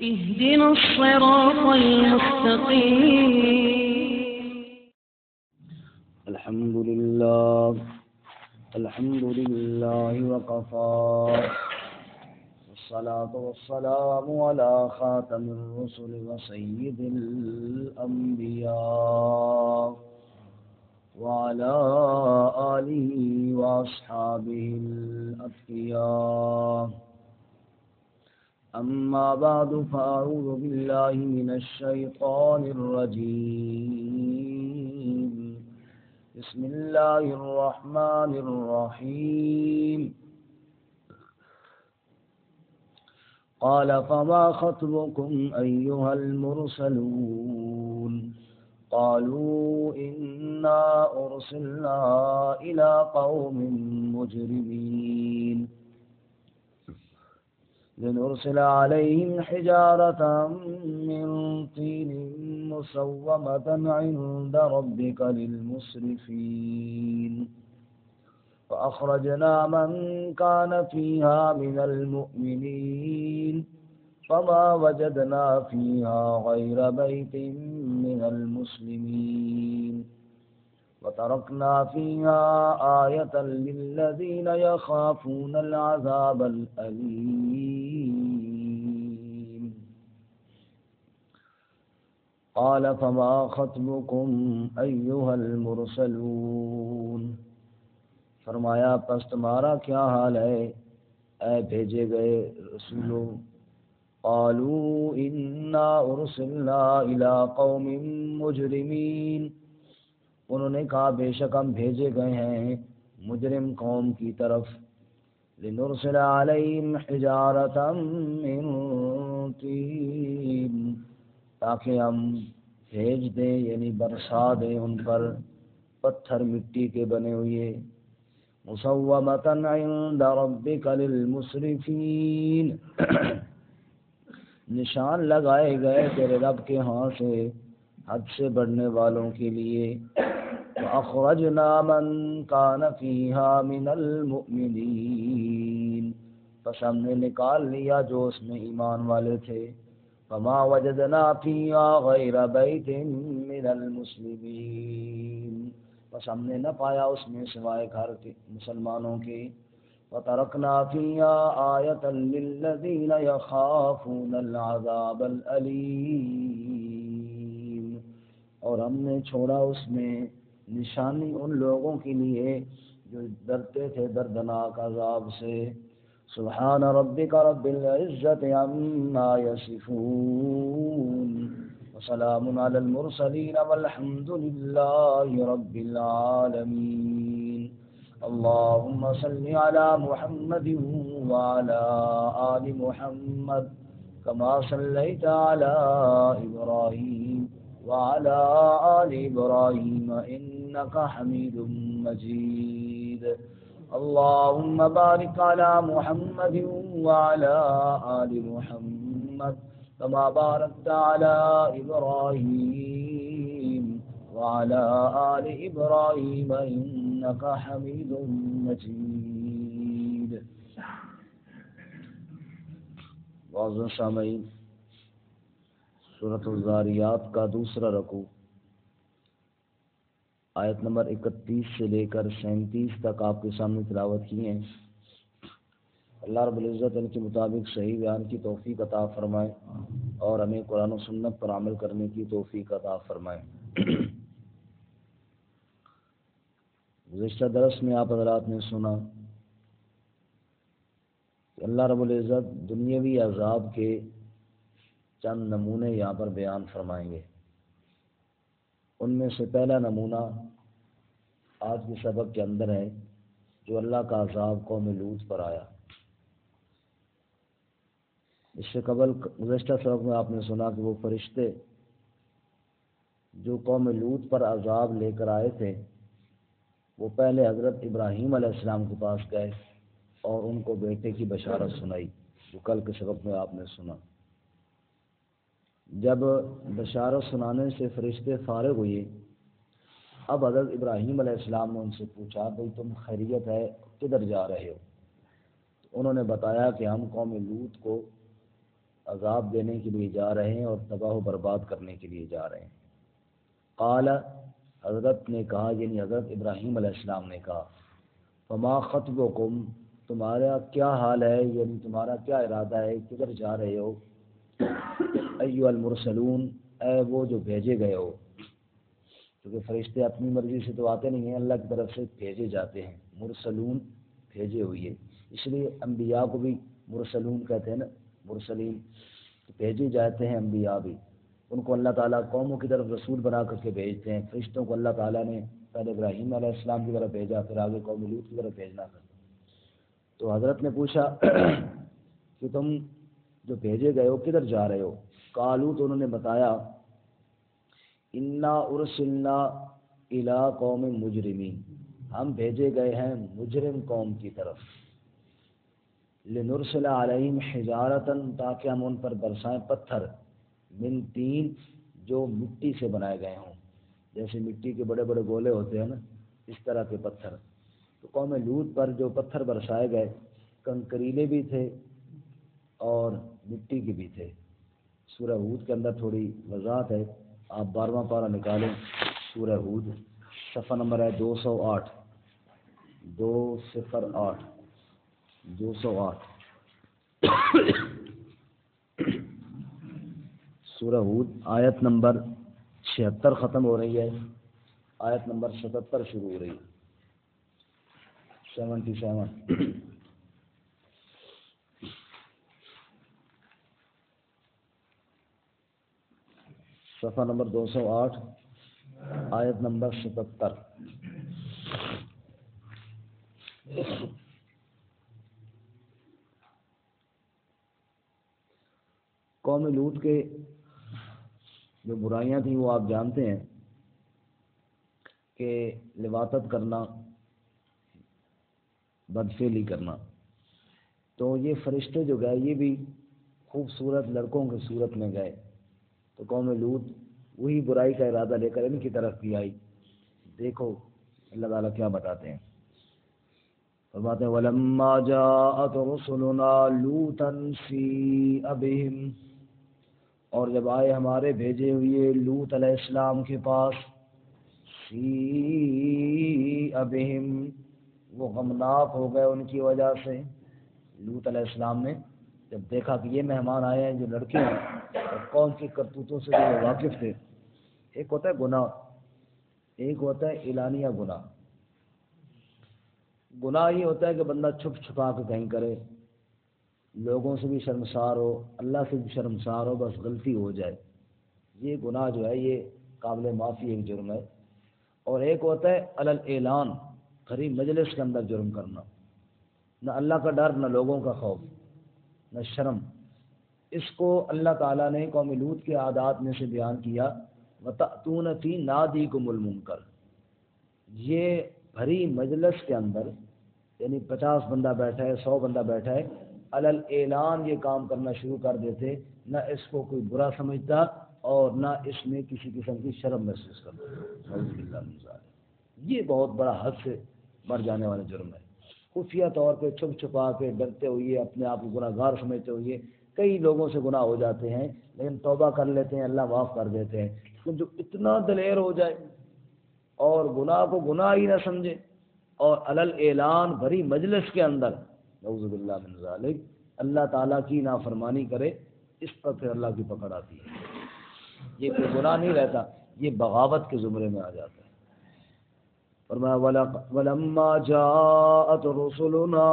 اهدنا الصراط المستقيم. الحمد لله وكفى، والصلاة والسلام على خاتم الرسل وسيد الأنبياء وعلى آله وأصحابه الأتقياء. أما بعد، فأعوذ بالله من الشيطان الرجيم. بسم الله الرحمن الرحيم. قال فما خطبكم أيها المرسلون؟ قالوا إنا أرسلنا إلى قوم مجرمين لنرسل عليهم حجارة من طين مسومة عند ربك للمسرفين. فأخرجنا من كان فيها من المؤمنين فما وجدنا فيها غير بيت من المسلمين وتركنا فيها آية للذين يخافون العذاب الأليم. قال فما خطبكم أيها المرسلون؟ فرمایا پس تمہارا کیا حال ہے اے بھیجے گئے رسولوں؟ قالوا انا ارسلنا الى قوم مجرمین، انہوں نے کہا بے شک ہم بھیجے گئے ہیں مجرم قوم کی طرف. لنرسل علیہم حجارۃ من طین، تاکہ ہم بھیج دیں یعنی برسا دیں ان پر پتھر مٹی کے بنے ہوئے. مسومۃ عند ربک للمسرفین، نشان لگائے گئے تیرے رب کے ہاں سے حد سے بڑھنے والوں کے لیے. فأخرجنا من كان فيها من المؤمنين، پس ہم نے نکال لیا جو اس میں ایمان والے تھے. فما وجدنا فيها غير بيت من المسلمين، پس ہم نے نہ پایا اس میں سوائے گھر کے مسلمانوں کے. وترکنا فيها آیة للذین یخافون العذاب الألیم، اور ہم نے چھوڑا اس میں نشانی ان لوگوں کے لیے جو ڈرتے تھے دردناک عذاب سے. سبحان ربک رب العزة عما یصفون وسلام علی المرسلین والحمد للہ رب العالمین. اللهم صل على محمد وعلى آل محمد كما صليت على إبراهيم وعلى آل إبراهيم إنك حميد مجيد. اللهم بارك على محمد وعلى آل محمد كما باركت على إبراهيم وعلى آل إبراهيم إنك حميد مجيد. معزز سامعین، سورۃ الذاریات کا دوسرا رکوع آیت نمبر 31 سے لے کر 37 تک آپ کے سامنے تلاوت کی ہیں. اللہ رب العزت ان کے مطابق صحیح بیان کی توفیق عطا فرمائے اور ہمیں قرآن و سنت پر عمل کرنے کی توفیق عطا فرمائے. گزشتہ درس میں آپ حضرات نے سنا کہ اللہ رب العزت دنیاوی عذاب کے چند نمونے یہاں پر بیان فرمائیں گے. ان میں سے پہلا نمونہ آج کے سبق کے اندر ہے جو اللہ کا عذاب قوم لوط پر آیا. اس سے قبل گزشتہ سبق میں آپ نے سنا کہ وہ فرشتے جو قوم لوط پر عذاب لے کر آئے تھے وہ پہلے حضرت ابراہیم علیہ السلام کے پاس گئے اور ان کو بیٹے کی بشارت سنائی جو کل کے سبق میں آپ نے سنا. جب بشارت سنانے سے فرشتے فارغ ہوئے اب حضرت ابراہیم علیہ السلام نے ان سے پوچھا بھئی تم خیریت ہے کدھر جا رہے ہو؟ تو انہوں نے بتایا کہ ہم قوم لوط کو عذاب دینے کے لیے جا رہے ہیں اور تباہ و برباد کرنے کے لیے جا رہے ہیں۔ قال، حضرت نے کہا، یعنی حضرت ابراہیم علیہ السلام نے کہا، فما خطبکم، تمہارا کیا حال ہے، یعنی تمہارا کیا ارادہ ہے، کدھر جا رہے ہو؟ ایھا المرسلون، اے وہ جو بھیجے گئے ہو، کیونکہ فرشتے اپنی مرضی سے تو آتے نہیں ہیں، اللہ کی طرف سے بھیجے جاتے ہیں۔ مرسلون بھیجے ہوئے، اس لیے انبیاء کو بھی مرسلون کہتے ہیں نا، مرسلین، بھیجے جاتے ہیں انبیاء بھی، ان کو اللہ تعالیٰ قوموں کی طرف رسول بنا کر کے بھیجتے ہیں۔ فرشتوں کو اللہ تعالیٰ نے پہلے ابراہیم علیہ السلام کی طرف بھیجا، پھر آگے قوم لوط کی طرف بھیجنا تھا۔ تو حضرت نے پوچھا کہ تم جو بھیجے گئے ہو کدھر جا رہے ہو؟ قالوا، تو انہوں نے بتایا، انا ارسلنا الی قوم مجرمین، ہم بھیجے گئے ہیں مجرم قوم کی طرف، لنرسل علیہم حجارۃ، تاکہ ہم ان پر برسائیں پتھر، من طین، جو مٹی سے بنائے گئے ہوں، جیسے مٹی کے بڑے بڑے گولے ہوتے ہیں نا، اس طرح کے پتھر۔ تو قوم لوط پر جو پتھر برسائے گئے، کنکریلے بھی تھے اور مٹی کے بھی تھے۔ سورہ ہود کے اندر تھوڑی وضاحت ہے، آپ 12واں پارہ نکالیں، سورہ ہود، صفحہ نمبر ہے 208، 208 سورہ ہود آیت نمبر 76 ختم ہو رہی ہے، آیت نمبر 77 شروع ہو رہی ہے، 77۔ صفحہ نمبر 208، آیت نمبر 77۔ قوم لوط کے جو برائیاں تھیں وہ آپ جانتے ہیں کہ لواطت کرنا، بدفعلی کرنا۔ تو یہ فرشتے جو گئے یہ بھی خوبصورت لڑکوں کی صورت میں گئے، تو قوم لوط وہی برائی کا ارادہ لے کر ان کی طرف بھی آئی۔ دیکھو اللہ تعالیٰ کیا بتاتے ہیں، فرماتے ہیں وَلَمَّا جَاءَتْ رُسُلُنَا لُوطًا سِیءَ بِهِمْ، اور جب آئے ہمارے بھیجے ہوئے لوط علیہ السلام کے پاس، سِیءَ بِهِمْ، وہ غمناک ہو گئے ان کی وجہ سے۔ لوط علیہ السلام نے جب دیکھا کہ یہ مہمان آئے ہیں جو لڑکے ہیں اور قوم کی کرتوتوں سے جو واقف تھے، ایک ہوتا ہے گناہ، ایک ہوتا ہے اعلانیہ گناہ۔ گناہ یہ ہوتا ہے کہ بندہ چھپ چھپا کے کہیں کرے، لوگوں سے بھی شرمسار ہو، اللہ سے بھی شرمسار ہو، بس غلطی ہو جائے، یہ گناہ جو ہے یہ قابل معافی ایک جرم ہے۔ اور ایک ہوتا ہے علل اعلان، کھری مجلس کے اندر جرم کرنا، نہ اللہ کا ڈر، نہ لوگوں کا خوف، نہ شرم۔ اس کو اللہ تعالیٰ نے قوم لوط کے عادات میں سے بیان کیا، وَتَأْتُونَ فِي نَادِيكُمُ الْمُنكَرَ، یہ بھری مجلس کے اندر، یعنی 50 بندہ بیٹھا ہے، 100 بندہ بیٹھا ہے، علل اعلان یہ کام کرنا شروع کر دیتے، نہ اس کو کوئی برا سمجھتا اور نہ اس میں کسی قسم کی شرم محسوس کرتا۔ نعوذ باللہ من ذالک، یہ بہت بڑا حد سے بڑھ جانے والا جرم ہے۔ خفیہ طور پہ چھپ چھپا کے، ڈرتے ہوئے، اپنے آپ کو گناہ گار سمجھتے ہوئے کئی لوگوں سے گناہ ہو جاتے ہیں، لیکن توبہ کر لیتے ہیں، اللہ معاف کر دیتے ہیں۔ لیکن جو اتنا دلیر ہو جائے اور گناہ کو گناہ ہی نہ سمجھے اور علل اعلان بھری مجلس کے اندر، نعوذ باللہ من ذالک، اللہ تعالیٰ کی نافرمانی کرے، اس پر پھر اللہ کی پکڑ آتی ہے۔ یہ کوئی گناہ نہیں رہتا، یہ بغاوت کے زمرے میں آ جاتا ہے۔ فرمایا وَلَمَّا جَاءَتْ رُسُلُنَا،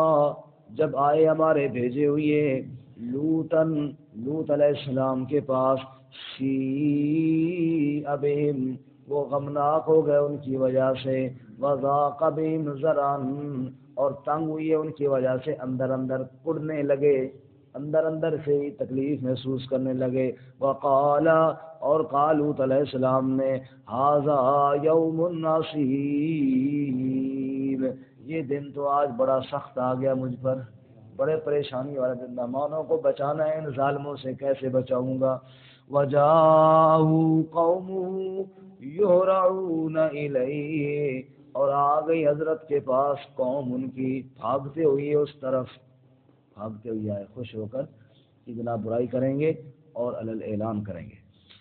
جب آئے ہمارے بھیجے ہوئے لوطًا، لوط علیہ السلام کے پاس، سِیءَ بِهِمْ، وہ غمناک ہو گئے ان کی وجہ سے، وَضَاقَ بِهِمْ ذَرْعًا، اور تنگ ہوئی ان کی وجہ سے، اندر اندر کڑنے لگے، اندر اندر سے ہی تکلیف محسوس کرنے لگے۔ وقال، اور قال لوط علیہ السلام نے، ھذا یوم عصیب، یہ دن تو آج بڑا سخت آ گیا مجھ پر، بڑے پریشانی والا دن، مہمانوں کو بچانا ہے، ان ظالموں سے کیسے بچاؤں گا۔ وجاءہ قومہ یہرعون الیہ، اور آ گئی حضرت کے پاس قوم ان کی بھاگتے ہوئے اس طرف، بھاگتے ہوئے آئے خوش ہو کر اتنا برائی کریں گے اور علل اعلان کریں گے.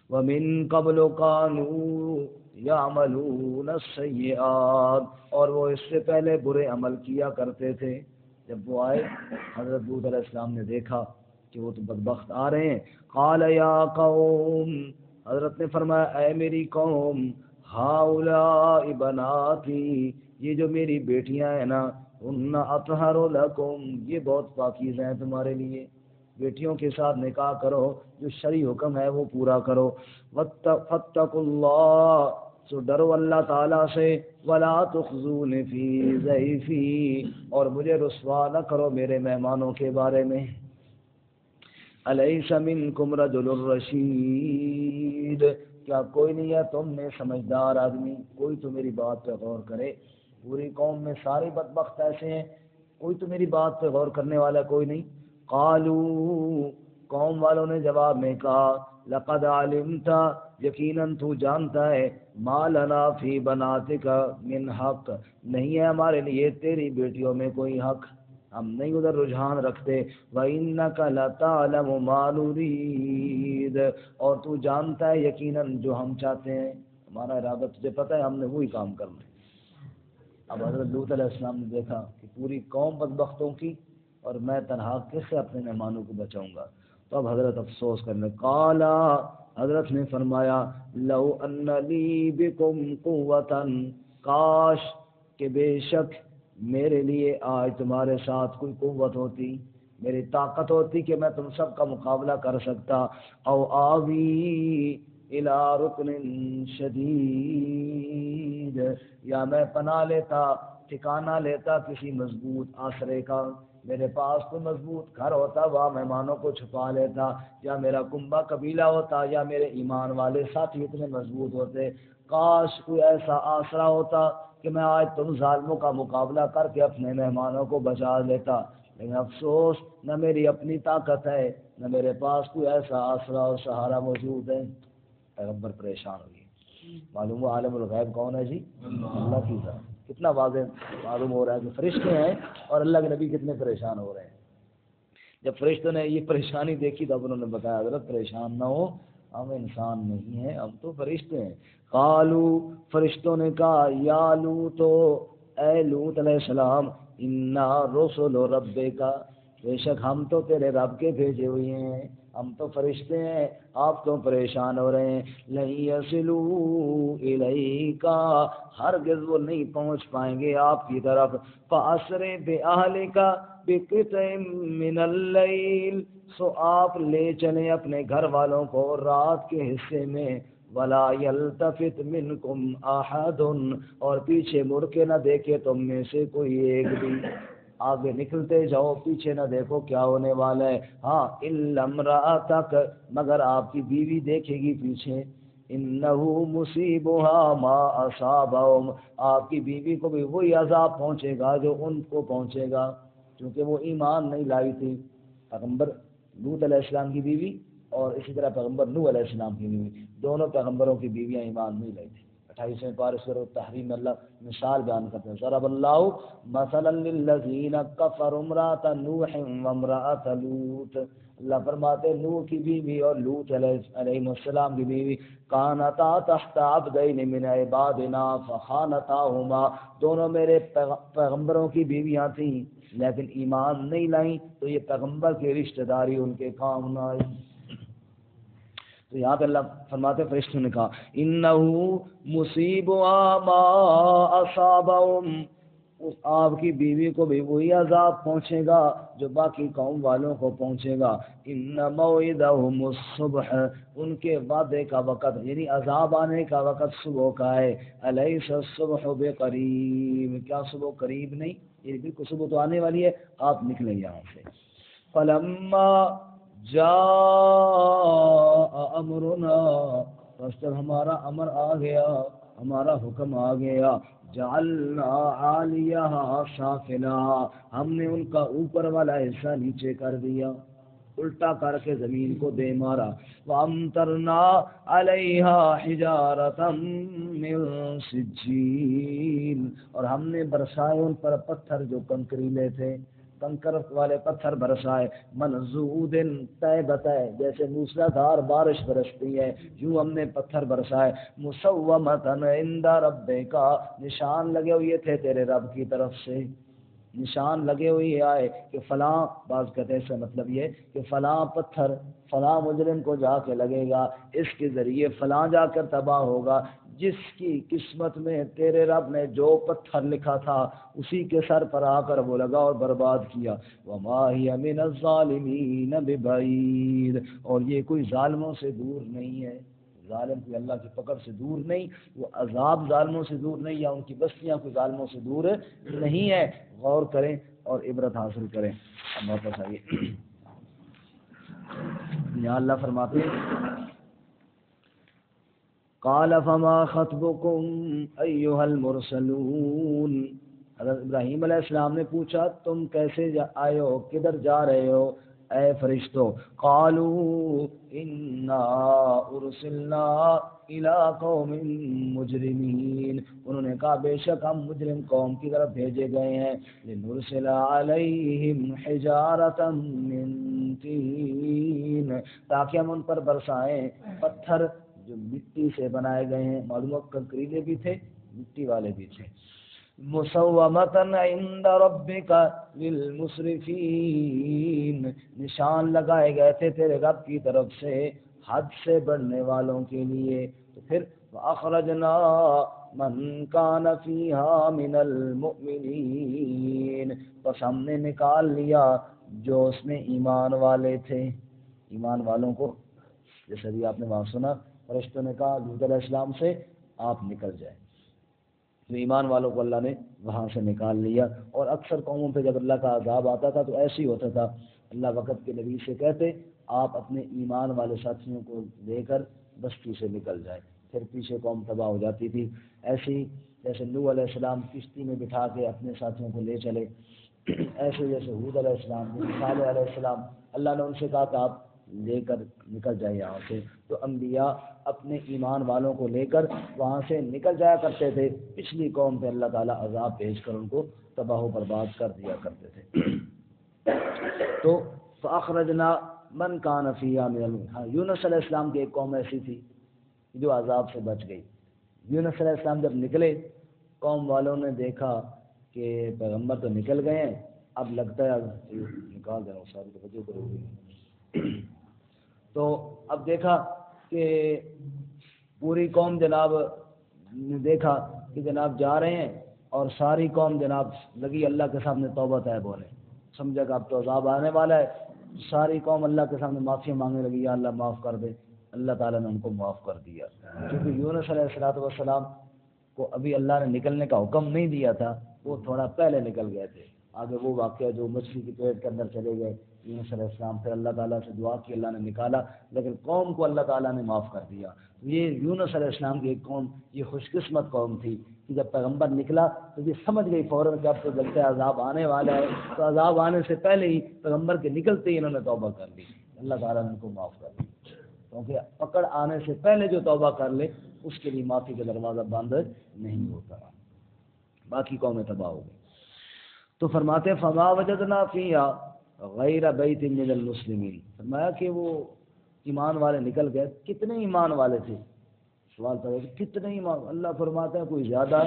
وَمِن قَبْلُ كَانُوا يَعْمَلُونَ السَّيِّئَاتِ، اور وہ اس سے پہلے برے عمل کیا کرتے تھے. جب وہ آئے حضرت لوط علیہ السلام نے دیکھا کہ وہ تو بدبخت آ رہے ہیں. قَالَ يَا قَوْمِ، حضرت نے فرمایا اے میری قوم، هَؤُلَاءِ بَنَاتِي، یہ جو میری بیٹیاں ہیں نا، اُنَّ أَطْهَرُ لَكُمْ، یہ بہت پاکیزہ ہیں تمہارے لیے. بیٹیوں کے ساتھ نکاح کرو، جو شرعی حکم ہے وہ پورا کرو. فَاتَّقُوا اللَّهَ، سو ڈرو اللہ تعالیٰ سے. وَلَا تُخْزُونِ فِي ضَيْفِي، اور مجھے رسوا نہ کرو میرے مہمانوں کے بارے میں. أَلَيْسَ مِنْكُمْ رَجُلٌ رَشِيدٌ، کیا کوئی نہیں ہے تم میں سمجھدار آدمی، کوئی تو میری بات پہ غور کرے. پوری قوم میں سارے بدبخت ایسے ہیں، کوئی تو میری بات پہ غور کرنے والا کوئی نہیں. قالوا، قوم والوں نے جواب میں کہا، لقد علمت، یقیناً تو جانتا ہے، ما لنا فی بناتک من حق، نہیں ہے ہمارے لیے تیری بیٹیوں میں کوئی حق، ہم نہیں ادھر رجحان رکھتے. وَإِنَّكَ لَتَعْلَمُ مَا نُرِيدُ، اور تو جانتا ہے یقیناً جو ہم چاہتے ہیں، ہمارا ارادہ تجھے پتہ ہے، ہم نے وہی کام کرنا ہے. اب حضرت لوط علیہ السلام نے دیکھا کہ پوری قوم بدبختوں کی اور میں تنہا کیسے اپنے مہمانوں کو بچاؤں گا. تو اب حضرت افسوس کرنے. قالا، حضرت نے فرمایا، لو ان لی بکم قوتاً، کاش کہ بے شک میرے لیے آج تمہارے ساتھ کوئی قوت ہوتی، میری طاقت ہوتی کہ میں تم سب کا مقابلہ کر سکتا. او آوی الی رکن شدید، یا میں پناہ لیتا، ٹھکانہ لیتا کسی مضبوط آسرے کا، میرے پاس کوئی مضبوط گھر ہوتا، وہاں مہمانوں کو چھپا لیتا، یا میرا کنبہ قبیلہ ہوتا، یا میرے ایمان والے ساتھی اتنے مضبوط ہوتے. کاش کوئی ایسا آسرا ہوتا کہ میں آج تم ظالموں کا مقابلہ کر کے اپنے مہمانوں کو بچا لیتا. لیکن افسوس، نہ میری اپنی طاقت ہے، نہ میرے پاس کوئی ایسا آسرا اور سہارا موجود ہے. پیغمبر پریشان ہوئی. معلوم ہوا عالم الغیب کون ہے جی؟ اللہ کی ذات. کتنا واضح معلوم ہو رہا ہے کہ فرشتے ہیں اور اللہ کے نبی کتنے پریشان ہو رہے ہیں. جب فرشتوں نے یہ پریشانی دیکھی تو انہوں نے بتایا حضرت پریشان نہ ہو، ہم انسان نہیں ہیں، ہم تو فرشتے ہیں. قالو، فرشتوں نے کہا، یا لوط، اے لوط علیہ السلام، انا رسل ربک، بے شک ہم تو تیرے رب کے بھیجے ہوئے ہیں، ہم تو فرشتے ہیں، آپ تو پریشان ہو رہے ہیں. لن یصلوا الیک، ہرگز وہ نہیں پہنچ پائیں گے آپ کی طرف. فاسر باہلک بقطع من اللیل، سو آپ لے چلیں اپنے گھر والوں کو رات کے حصے میں. ولا یلتفت منکم احد، اور پیچھے مڑ کے نہ دیکھے تم میں سے کوئی ایک بھی. آگے نکلتے جاؤ، پیچھے نہ دیکھو کیا ہونے والا ہے. ہاں الا امرأتک، مگر آپ کی بیوی دیکھے گی پیچھے. انہو مصیبہا ما اصابہم، آپ کی بیوی کو بھی وہی عذاب پہنچے گا جو ان کو پہنچے گا، کیونکہ وہ ایمان نہیں لائی تھی. پیغمبر لوط علیہ السلام کی بیوی اور اسی طرح پیغمبر نوح علیہ السلام کی بیوی، دونوں پیغمبروں کی بیویاں ایمان نہیں لائی تھی. 28ویں پارے سورۃ التحریم میں اللہ مثال بیان کرتے ہیں. ضرب اللہ مثلا للذین کفروا امرأۃ نوح وامرأۃ لوط، اللہ فرماتے نوح کی بیوی اور لوط علیہ السلام کی بیوی، کانتا تحت عبدین من عبادنا فخانتاہما، دونوں میرے پیغمبروں کی بیویاں تھیں لیکن ایمان نہیں لائیں، تو یہ پیغمبر کی رشتہ داری ان کے کام نہ آئی. تو یہاں پہ اللہ فرماتے فرشتوں نے کہا، انہو مصیبہا ما اصابہم، اس آپ کی بیوی کو بھی وہی عذاب پہنچے گا جو باقی قوم والوں کو پہنچے گا. ان موعدہم الصبح، ان کے وعدے کا وقت یعنی عذاب آنے کا وقت صبح کا ہے. الیس الصبح بقریب، کیا صبح قریب نہیں؟ یہ بالکل صبح تو آنے والی ہے، آپ نکلیں یہاں سے. فلما جاء امرنا، بس جب ہمارا امر آ گیا، ہمارا حکم آ گیا، جعلنا عالیہا سافلا، ہم نے ان کا اوپر والا حصہ نیچے کر دیا، الٹا کر کے زمین کو دے مارا. وامطرنا علیہا حجارۃ من سجیل، اور ہم نے برسائے ان پر پتھر جو کنکریلے تھے. کنکر والے پتھر برسائے، منضود طے بتائے، جیسے موسلادھار بارش برستی ہے یوں ہم نے پتھر برسائے، مسومۃ عند ربک، نشان لگے ہوئے تھے تیرے رب کی طرف سے، نشان لگے ہوئے آئے کہ فلاں، بعض کہتے ہیں اس کا مطلب یہ کہ فلاں پتھر فلاں مجرم کو جا کے لگے گا، اس کے ذریعے فلاں جا کر تباہ ہوگا، جس کی قسمت میں تیرے رب نے جو پتھر لکھا تھا اسی کے سر پر آ کر وہ لگا اور برباد کیا۔ وما ہی من الظالمین ببعید، اور یہ کوئی ظالموں سے دور نہیں ہے، ظالم کوئی اللہ کی پکڑ سے دور نہیں، وہ عذاب ظالموں سے دور نہیں، یا ان کی بستیاں کوئی ظالموں سے دور نہیں ہے۔ غور کریں اور عبرت حاصل کریں۔ اب واپس آئیے، یہاں اللہ فرماتے ہیں قال فما خطبكم ایھا المرسلون، حضرت ابراہیم علیہ السلام نے پوچھا تم کیسے آئے ہو، کدھر جا رہے ہو اے فرشتوں؟ قالوا انا ارسلنا الى قوم مجرمین، انہوں نے کہا بے شک ہم مجرم قوم کی طرف بھیجے گئے ہیں، لنرسل علیہم حجارۃ من طین، تاکہ ہم ان پر برسائیں پتھر جو مٹی سے بنائے گئے ہیں، معلوم کنکریلے بھی تھے مٹی والے بھی تھے، مسومۃ عند ربک للمسرفین، نشان لگائے گئے تھے تیرے رب کی طرف سے حد سے بڑھنے والوں کے لیے۔ تو پھر وَأَخْرَجْنَا مَنْ كَانَ فِيهَا مِنَ الْمُؤْمِنِينَ، بس ہم نے نکال لیا جو اس میں ایمان والے تھے، ایمان والوں کو، جیسے بھی آپ نے وہاں سنا فرشتوں نے کہا لوط علیہ السلام سے آپ نکل جائیں، تو ایمان والوں کو اللہ نے وہاں سے نکال لیا۔ اور اکثر قوموں پہ جب اللہ کا عذاب آتا تھا تو ایسے ہی ہوتا تھا، اللہ وقت کے نبی سے کہتے آپ اپنے ایمان والے ساتھیوں کو لے کر بستی سے نکل جائیں، پھر پیچھے قوم تباہ ہو جاتی تھی۔ ایسے ہی جیسے نوح علیہ السلام کشتی میں بٹھا کے اپنے ساتھیوں کو لے چلے، ایسے جیسے ہود علیہ السلام، صالح علیہ السلام، اللہ نے ان سے کہا کہ آپ لے کر نکل جائے یہاں سے، تو انبیاء اپنے ایمان والوں کو لے کر وہاں سے نکل جایا کرتے تھے، پچھلی قوم پہ اللہ تعالیٰ عذاب بھیج کر ان کو تباہ و برباد کر دیا کرتے تھے۔ تو فاخرجنا من کان فیہا من المؤمنین، یونس علیہ السلام کی ایک قوم ایسی تھی جو عذاب سے بچ گئی۔ یونس علیہ السلام جب نکلے، قوم والوں نے دیکھا کہ پیغمبر تو نکل گئے ہیں، اب لگتا ہے نکال دینا ساری بچوں کو، تو اب دیکھا کہ پوری قوم جناب نے دیکھا کہ جناب جا رہے ہیں، اور ساری قوم جناب لگی اللہ کے سامنے توبہ طیب ہونے، سمجھا کہ اب تو عذاب آنے والا ہے، ساری قوم اللہ کے سامنے معافی مانگنے لگی، یا اللہ معاف کر دے۔ اللہ تعالیٰ نے ان کو معاف کر دیا، کیونکہ یونس علیہ السلام کو ابھی اللہ نے نکلنے کا حکم نہیں دیا تھا، وہ تھوڑا پہلے نکل گئے تھے۔ آگے وہ واقعہ جو مچھلی کے پیٹ کے اندر چلے گئے یونس علیہ السلام، پھر اللہ تعالیٰ سے دعا کی، اللہ نے نکالا، لیکن قوم کو اللہ تعالیٰ نے معاف کر دیا۔ یہ یونس علیہ السلام کی ایک قوم، یہ خوش قسمت قوم تھی کہ جب پیغمبر نکلا تو یہ سمجھ گئی فوراً کہ اب تو لگتا ہے عذاب آنے والا ہے، تو عذاب آنے سے پہلے ہی پیغمبر کے نکلتے ہی انہوں نے توبہ کر لی، اللہ تعالیٰ نے ان کو معاف کر دیا، کیونکہ پکڑ آنے سے پہلے جو توبہ کر لے اس کے لیے معافی کا دروازہ بند نہیں ہوتا۔ باقی قومیں تباہ ہو گئی۔ تو فرماتے ہیں فما وجدنا فیہا غیر بیت من المسلمین، فرمایا کہ وہ ایمان والے نکل گئے، کتنے ایمان والے تھے؟ سوال پیدا کہ کتنے ایمان؟ اللہ فرماتے ہیں کوئی زیادہ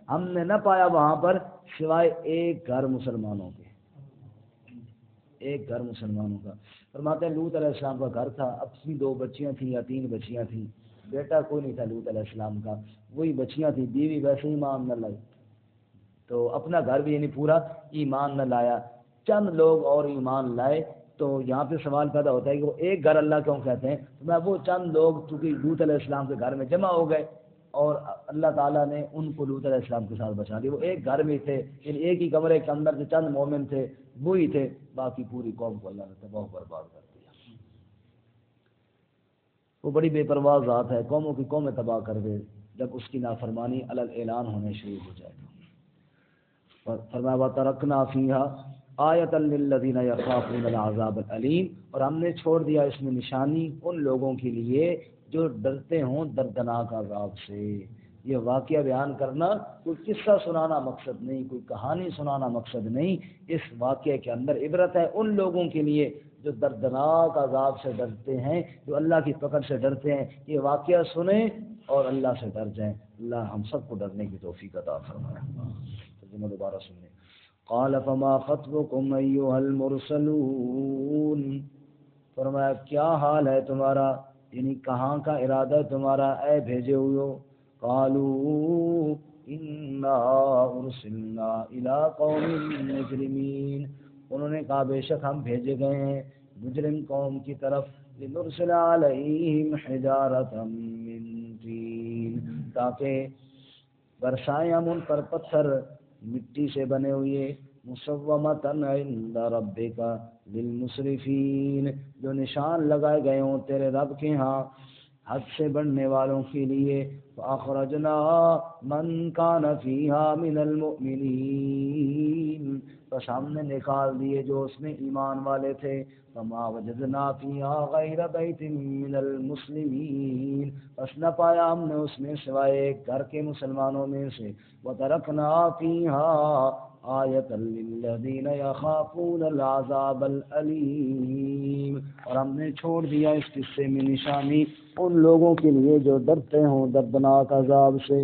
ہم نے نہ پایا وہاں پر سوائے ایک گھر مسلمانوں کے، ایک گھر مسلمانوں کا۔ فرماتے ہیں لوط علیہ السلام کا گھر تھا، اپنی 2 بچیاں تھیں یا 3 بچیاں تھیں، بیٹا کوئی نہیں تھا لوط علیہ السلام کا، وہی بچیاں تھیں، بیوی ویسے ہی ایمان نہ لائی، تو اپنا گھر بھی یعنی پورا ایمان نہ لایا، چند لوگ اور ایمان لائے۔ تو یہاں پہ سوال پیدا ہوتا ہے کہ وہ ایک گھر اللہ کیوں کہتے ہیں؟ تو میں وہ چند لوگ چونکہ لوط علیہ السلام کے گھر میں جمع ہو گئے اور اللہ تعالیٰ نے ان کو لوط علیہ السلام کے ساتھ بچا دیا، وہ ایک گھر میں تھے، یعنی ایک ہی کمرے کے اندر جو چند مومن تھے وہی تھے، باقی پوری قوم کو اللہ نے تباہ و برباد کر دیا۔ وہ بڑی بے پرواہ ذات ہے، قوموں کی قومیں تباہ کر دے جب اس کی نافرمانی علی الاعلان ہونے شروع ہو جائے۔ فرمایا وَتَرَكْنَا فِيهَا آیَةً لِلَّذِينَ يَخَافُونَ الْعَذَابَ الْأَلِيمَ، اور ہم نے چھوڑ دیا اس میں نشانی ان لوگوں کے لیے جو ڈرتے ہوں دردناک عذاب سے۔ یہ واقعہ بیان کرنا کوئی قصہ سنانا مقصد نہیں، کوئی کہانی سنانا مقصد نہیں، اس واقعے کے اندر عبرت ہے ان لوگوں کے لیے جو دردناک عذاب سے ڈرتے ہیں، جو اللہ کی پکڑ سے ڈرتے ہیں۔ یہ واقعہ سنیں اور اللہ سے ڈر جائیں۔ اللہ ہم سب کو ڈرنے کی توفیق عطا فرمائے۔ ترجمہ دوبارہ سنیں۔ قال فما خطبكم ایھا المرسلون، فرمایا کیا حال ہے تمہارا، یعنی کہاں کا ارادہ ہے تمہارا اے بھیجے ہوئے؟ قالوا انا ارسلنا الى قوم مجرمین، انہوں نے کہا بے شک ہم بھیجے گئے ہیں مجرم قوم کی طرف، لنرسل علیہم حجارۃ من طین، تاکہ برسائیں ہم ان پر پتھر مٹی سے بنے ہوئے، مسومۃ عند ربک للمسرفین، جو نشان لگائے گئے ہوں تیرے رب کے ہاں حد سے بڑھنے والوں کے لیے، فاخرجنا من کان فیہا من المؤمنین، بس ہم نے نکال دیے جو اس میں ایمان والے تھے، فما وجدنا فیہا غیر بیت من المسلمین، بس نہ پایا ہم نے اس میں سوائے ایک گھر کے مسلمانوں میں سے، وترکنا فیہا آیۃ للذین یخافون العذاب العلیم، اور ہم نے چھوڑ دیا اس قصے میں نشانی ان لوگوں کے لیے جو ڈرتے ہوں دردناک عذاب سے۔